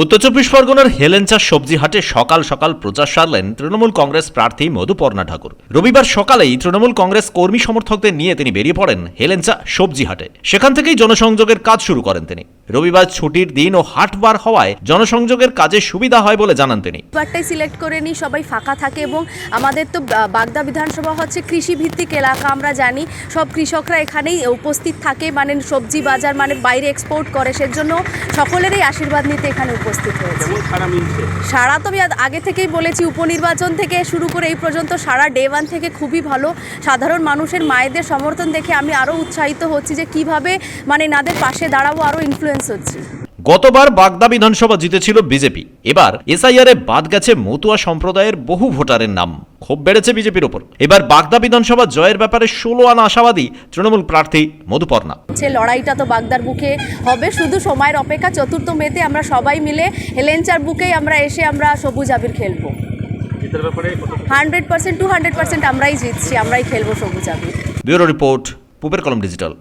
উত্তর চব্বিশ পরগনার হেলেঞ্চা সবজি হাটে সকাল সকাল প্রচার সারলেন তৃণমূল কংগ্রেস প্রার্থী মধুপর্ণা ঠাকুর। রবিবার সকালেই তৃণমূল কংগ্রেস কর্মী সমর্থকদের নিয়ে তিনি বেরিয়ে পড়েন হেলেঞ্চা সবজি হাটে। সেখান থেকেই জনসংযোগের কাজ শুরু করেন তিনি। রবিবার ছুটির দিন ও হাটবার হওয়ায় জনসংযোগের কাজে সুবিধা হয় বলে জানান তিনি। বারটাই সিলেক্ট করে নিই, সবাই ফাঁকা থাকে এবং আমাদের তো বাগদা বিধানসভা হচ্ছে কৃষিভিত্তিক এলাকা। আমরা জানি সব কৃষকরা এখানেই উপস্থিত থাকে, মানে সবজি বাজার মানে বাইরে এক্সপোর্ট করে, সেজন্য সকলেরই আশীর্বাদ নিতে এখানে উপস্থিত হয়েছে। সারা তো আমি আগে থেকেই বলেছি, উপনির্বাচন থেকে শুরু করে এই পর্যন্ত সারা ডে ওয়ান থেকে খুবই ভালো। সাধারণ মানুষের মায়েদের সমর্থন দেখে আমি আরও উৎসাহিত হচ্ছি যে কিভাবে মানে নাদের পাশে দাঁড়াবো, আরও ইনফ্লুয়েন্স হচ্ছে। গতবার বাগদা বিধানসভা জিতেছিল বিজেপি, এবার এসআইআরে বাদ গেছে মতুয়া সম্প্রদায়ের বহু ভোটারের নাম। ক্ষোভ বেড়েছে বিজেপির ওপর। এবার বাগদা বিধানসভা জয়ের ব্যাপারে 16 আনা আশাবাদী তৃণমূল প্রার্থী মধুপর্ণা। লড়াইটা তো বাগদার বুকে হবে, শুধু সময়ের অপেক্ষা। 4 মেতে আমরা সবাই মিলে হেলেঞ্চার বুকেই আমরা এসে আমরা সবুজ আবির খেলবো। 100% 200% আমরাই জিতছি, আমরাই খেলবো সবুজ আবির। ব্যুরো রিপোর্ট, পুবের কলম ডিজিটাল।